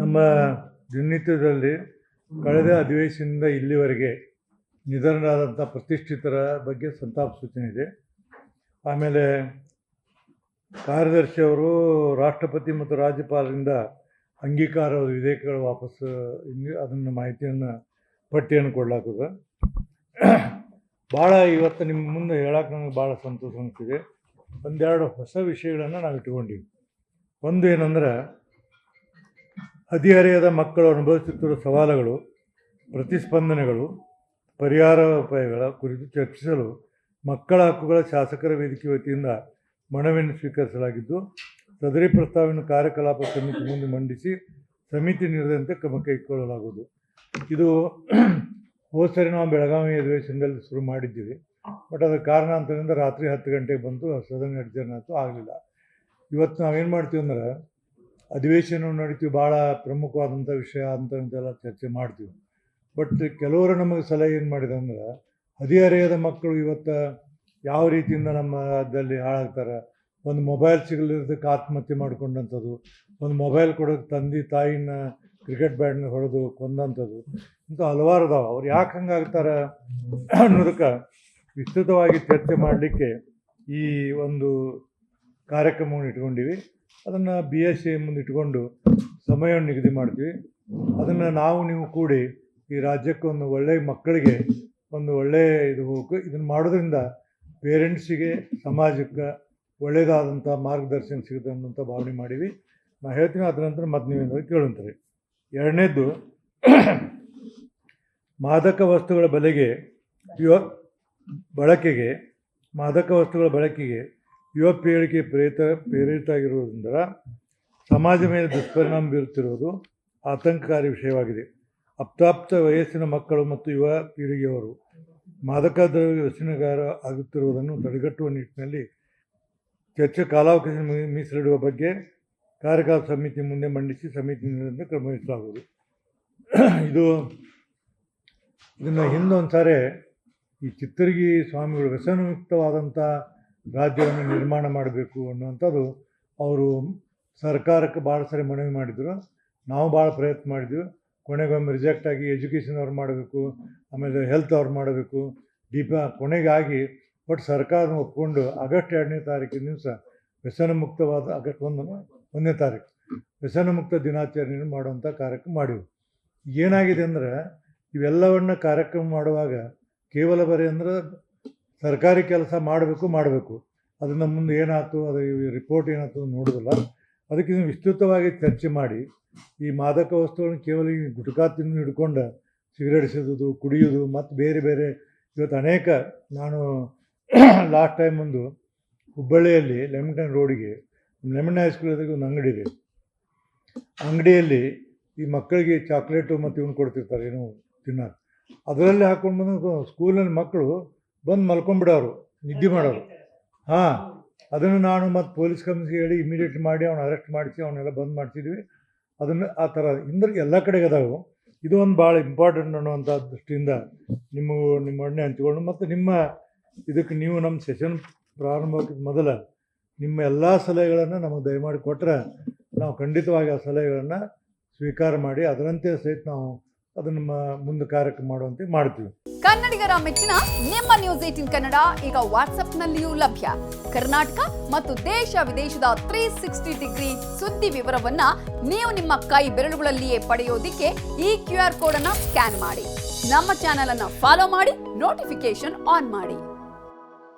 ನಮ್ಮ ದಿನನಿತ್ಯದಲ್ಲಿ ಕಳೆದ ಅಧಿವೇಶನದಿಂದ ಇಲ್ಲಿವರೆಗೆ ನಿಧನರಾದಂಥ ಪ್ರತಿಷ್ಠಿತರ ಬಗ್ಗೆ ಸಂತಾಪ ಸೂಚನೆ ಇದೆ. ಆಮೇಲೆ ಕಾರ್ಯದರ್ಶಿಯವರು ರಾಷ್ಟ್ರಪತಿ ಮತ್ತು ರಾಜ್ಯಪಾಲರಿಂದ ಅಂಗೀಕಾರ ವಿಧೇಯಕಗಳು ವಾಪಸ್ ಅದನ್ನು ಮಾಹಿತಿಯನ್ನು ಪಟ್ಟಿಯನ್ನು ಕೊಡಲಾಗ್ತದೆ. ಭಾಳ ಇವತ್ತು ನಿಮ್ಮ ಮುಂದೆ ಹೇಳಕ್ಕೆ ನನಗೆ ಭಾಳ ಸಂತೋಷ ಅನಿಸ್ತಿದೆ. ಒಂದೆರಡು ಹೊಸ ವಿಷಯಗಳನ್ನು ನಾವು ಇಟ್ಕೊಂಡಿವಿ. ಒಂದು ಏನಂದ್ರೆ, ಹದಿಹರೆಯದ ಮಕ್ಕಳು ಅನುಭವಿಸುತ್ತಿರುವ ಸವಾಲುಗಳು, ಪ್ರತಿಸ್ಪಂದನೆಗಳು, ಪರಿಹಾರ ಉಪಾಯಗಳ ಕುರಿತು ಚರ್ಚಿಸಲು ಮಕ್ಕಳ ಹಕ್ಕುಗಳ ಶಾಸಕರ ವೇದಿಕೆ ವತಿಯಿಂದ ಮನವಿಯನ್ನು ಸ್ವೀಕರಿಸಲಾಗಿದ್ದು, ಸದರಿ ಪ್ರಸ್ತಾವವನ್ನು ಕಾರ್ಯಕಲಾಪ ಸಮಿತಿ ಮುಂದೆ ಮಂಡಿಸಿ ಸಮಿತಿ ನಿರ್ಧರಿಸಿದಂತೆ ಕ್ರಮ ಕೈಗೊಳ್ಳಲಾಗುವುದು. ಇದು ಹೋದ ಸರಿ ನಾವು ಬೆಳಗಾವಿ ಅಧಿವೇಶನದಲ್ಲಿ ಶುರು ಮಾಡಿದ್ದೀವಿ. ಬಟ್ ಅದರ ಕಾರಣಾಂತರದಿಂದ ರಾತ್ರಿ 10 ಗಂಟೆಗೆ ಬಂತು, ಸದನ ಅಡ್ಜರ್ನ್ ಆಯಿತು, ಆಗಲಿಲ್ಲ. ಇವತ್ತು ನಾವೇನು ಮಾಡ್ತೀವಿ ಅಂದ್ರೆ, ಅಧಿವೇಶನ ನಡೀತೀವಿ, ಭಾಳ ಪ್ರಮುಖವಾದಂಥ ವಿಷಯ ಅಂತೆಲ್ಲ ಚರ್ಚೆ ಮಾಡ್ತೀವಿ. ಬಟ್ ಕೆಲವರು ನಮಗೆ ಸಲಹೆ ಏನು ಮಾಡಿದೆ ಅಂದ್ರೆ, ಹದಿಹರೆಯದ ಮಕ್ಕಳು ಇವತ್ತು ಯಾವ ರೀತಿಯಿಂದ ನಮ್ಮದಲ್ಲಿ ಹಾಳಾಗ್ತಾರೆ. ಒಂದು ಮೊಬೈಲ್ ಸಿಗಲಿರೋದಕ್ಕೆ ಆತ್ಮಹತ್ಯೆ ಮಾಡ್ಕೊಂಡಂಥದ್ದು, ಒಂದು ಮೊಬೈಲ್ ಕೊಡೋದು ತಂದೆ ತಾಯಿನ ಕ್ರಿಕೆಟ್ ಬ್ಯಾಟ್ನ ಹೊಡೆದು ಕೊಂದಂಥದ್ದು, ಇಂಥ ಹಲವಾರು ಅದಾವೆ. ಅವ್ರು ಯಾಕೆ ಹಂಗಾಗ್ತಾರೆ ಅನ್ನೋದಕ್ಕೆ ವಿಸ್ತೃತವಾಗಿ ಚರ್ಚೆ ಮಾಡಲಿಕ್ಕೆ ಈ ಒಂದು ಕಾರ್ಯಕ್ರಮವನ್ನು ಇಟ್ಕೊಂಡಿವಿ. ಅದನ್ನು BSA ಮುಂದೆ ಇಟ್ಕೊಂಡು ಸಮಯವನ್ನು ನಿಗದಿ ಮಾಡ್ತೀವಿ. ಅದನ್ನು ನಾವು ನೀವು ಕೂಡಿ ಈ ರಾಜ್ಯಕ್ಕೆ ಒಂದು ಒಳ್ಳೆಯ ಮಕ್ಕಳಿಗೆ ಒಂದು ಒಳ್ಳೆಯ ಇದು ಹೋಗಬೇಕು. ಇದನ್ನು ಮಾಡೋದ್ರಿಂದ ಪೇರೆಂಟ್ಸಿಗೆ, ಸಮಾಜಕ್ಕೆ ಒಳ್ಳೆಯದಾದಂಥ ಮಾರ್ಗದರ್ಶನ ಸಿಗುತ್ತೆ ಅನ್ನೋಂಥ ಭಾವನೆ ಮಾಡೀವಿ. ನಾನು ಹೇಳ್ತೀನಿ, ಅದರ ನಂತರ ಮತ್ತೆ ನೀವೇನಾದ್ರು ಕೇಳುವಂತಾರೆ. ಎರಡನೇದು, ಮಾದಕ ವಸ್ತುಗಳ ಬಳಕೆಗೆ ಯುವ ಪೀಳಿಗೆ ಪ್ರೇರಿತ ಆಗಿರುವುದರಿಂದ ಸಮಾಜ ಮೇಲೆ ದುಷ್ಪರಿಣಾಮ ಬೀರುತ್ತಿರುವುದು ಆತಂಕಕಾರಿ ವಿಷಯವಾಗಿದೆ. ಅಪ್ರಾಪ್ತ ವಯಸ್ಸಿನ ಮಕ್ಕಳು ಮತ್ತು ಯುವ ಪೀಳಿಗೆಯವರು ಮಾದಕ ದ್ರವ್ಯ ವ್ಯಸನಗಾರ ಆಗುತ್ತಿರುವುದನ್ನು ತಡೆಗಟ್ಟುವ ನಿಟ್ಟಿನಲ್ಲಿ ಚರ್ಚೆ ಕಾಲಾವಕಾಶ ಮೀಸಲಿಡುವ ಬಗ್ಗೆ ಕಾರ್ಯಕಾಲ ಸಮಿತಿ ಮುಂದೆ ಮಂಡಿಸಿ ಸಮಿತಿ ನಿರ್ಣಯ ಕ್ರಮವಹಿಸಲಾಗುವುದು. ಇದನ್ನು ಹಿಂದೊಂದು ಸಾರಿ ಈ ಚಿತ್ತರಗಿ ಸ್ವಾಮಿಗಳು ವ್ಯಸನಯುಕ್ತವಾದಂಥ ರಾಜ್ಯವನ್ನು ನಿರ್ಮಾಣ ಮಾಡಬೇಕು ಅನ್ನುವಂಥದ್ದು ಅವರು ಸರ್ಕಾರಕ್ಕೆ ಭಾಳ ಸಾರಿ ಮನವಿ ಮಾಡಿದರು. ನಾವು ಭಾಳ ಪ್ರಯತ್ನ ಮಾಡಿದ್ವಿ. ಕೊನೆಗೊಮ್ಮೆ ರಿಜೆಕ್ಟ್ ಆಗಿ ಎಜುಕೇಷನ್ ಅವ್ರು ಮಾಡಬೇಕು, ಆಮೇಲೆ ಹೆಲ್ತ್ ಅವ್ರು ಮಾಡಬೇಕು, ಕೊನೆಗಾಗಿ ಬಟ್ ಸರ್ಕಾರ ಒಪ್ಕೊಂಡು ಆಗಸ್ಟ್ 2ನೇ ತಾರೀಕಿನ ದಿವಸ ವ್ಯಸನ ಮುಕ್ತವಾದ ಆಗಸ್ಟ್ 1ನೇ ತಾರೀಕು ವ್ಯಸನ ಮುಕ್ತ ದಿನಾಚರಣೆಯನ್ನು ಮಾಡುವಂಥ ಕಾರ್ಯಕ್ರಮ ಮಾಡಿವು. ಏನಾಗಿದೆ ಅಂದರೆ, ಇವೆಲ್ಲವನ್ನ ಕಾರ್ಯಕ್ರಮ ಮಾಡುವಾಗ ಕೇವಲ ಬರೀ ಅಂದ್ರೆ ಸರ್ಕಾರಿ ಕೆಲಸ ಮಾಡಬೇಕು, ಅದನ್ನು ಮುಂದೆ ಏನಾಯ್ತು, ಅದು ರಿಪೋರ್ಟ್ ಏನಾಯ್ತು ನೋಡೋದಿಲ್ಲ. ಅದಕ್ಕೆ ವಿಸ್ತೃತವಾಗಿ ಚರ್ಚೆ ಮಾಡಿ ಈ ಮಾದಕ ವಸ್ತುಗಳನ್ನು ಕೇವಲ ಈ ಗುಟ್ಕಾ ತಿಂದು ಹಿಡ್ಕೊಂಡು ಸಿಗರೇಟ್ ಸೇದೋದು, ಕುಡಿಯೋದು ಮತ್ತು ಬೇರೆ ಬೇರೆ ಇವತ್ತು ಅನೇಕ, ನಾನು ಲಾಸ್ಟ್ ಟೈಮ್ ಒಂದು ಹುಬ್ಬಳ್ಳಿಯಲ್ಲಿ ಲೆಮಿಂಟನ್ ರೋಡಿಗೆ ಲೆಮನ್ ಹೈಸ್ಕೂಲ್ ಎದುರಿಗೆ ಒಂದು ಅಂಗಡಿ ಇದೆ. ಅಂಗಡಿಯಲ್ಲಿ ಈ ಮಕ್ಕಳಿಗೆ ಚಾಕ್ಲೇಟು ಮತ್ತು ಇವನು ಕೊಡ್ತಿರ್ತಾರೆ ಏನೋ ತಿನ್ನೋದು. ಅದರಲ್ಲಿ ಹಾಕ್ಕೊಂಡು ಬಂದು ಸ್ಕೂಲಲ್ಲಿ ಮಕ್ಕಳು ಬಂದು ಮಲ್ಕೊಂಡ್ಬಿಡೋರು, ನಿದ್ದೆ ಮಾಡೋರು. ಅದನ್ನು ನಾನು ಮತ್ತು ಪೊಲೀಸ್ ಕಮಿಷನ್ಗೆ ಹೇಳಿ ಇಮಿಡಿಯೇಟ್ ಮಾಡಿ ಅವ್ನು ಅರೆಸ್ಟ್ ಮಾಡಿಸಿ ಅವನ್ನೆಲ್ಲ ಬಂದ್ ಮಾಡಿಸಿದ್ವಿ. ಅದನ್ನು ಆ ಥರ ಎಲ್ಲ ಕಡೆಗೆ ಅದಾವೆ. ಇದು ಒಂದು ಭಾಳ ಇಂಪಾರ್ಟೆಂಟ್ ಅನ್ನುವಂಥ ದೃಷ್ಟಿಯಿಂದ ನಿಮ್ಮೊಡನೆ ಹಂಚಿಕೊಂಡು, ಮತ್ತು ನಿಮ್ಮ ಇದಕ್ಕೆ ನೀವು ನಮ್ಮ ಸೆಷನ್ ಪ್ರಾರಂಭಕ್ಕೆ ಮೊದಲ ನಿಮ್ಮ ಎಲ್ಲ ಸಲಹೆಗಳನ್ನು ನಮಗೆ ದಯಮಾಡಿ ಕೊಟ್ಟರೆ ನಾವು ಖಂಡಿತವಾಗಿ ಆ ಸಲಹೆಗಳನ್ನು ಸ್ವೀಕಾರ ಮಾಡಿ ಅದರಂತೆ ಸಹಿತ ನಾವು ಅದನ್ನು ಮುಂದೆ ಕಾರ್ಯಕ್ರಮ ಮಾಡುವಂತೆ ಮಾಡ್ತೀವಿ. ಕನ್ನಡಿಗರ ಮೆಚ್ಚಿನ ನಿಮ್ಮ ನ್ಯೂಸ್ 18 ಕನ್ನಡ ಈಗ ವಾಟ್ಸ್ಆಪ್ನಲ್ಲಿಯೂ ಲಭ್ಯ. ಕರ್ನಾಟಕ ಮತ್ತು ದೇಶ ವಿದೇಶದ 360 ಡಿಗ್ರಿ ಸುದ್ದಿ ವಿವರವನ್ನ ನೀವು ನಿಮ್ಮ ಕೈ ಬೆರಳುಗಳಲ್ಲಿಯೇ ಪಡೆಯೋದಿಕ್ಕೆ ಈ QR ಕೋಡ್ ಅನ್ನು ಸ್ಕ್ಯಾನ್ ಮಾಡಿ. ನಮ್ಮ ಚಾನೆಲ್ ಅನ್ನು ಫಾಲೋ ಮಾಡಿ, ನೋಟಿಫಿಕೇಶನ್ ಆನ್ ಮಾಡಿ.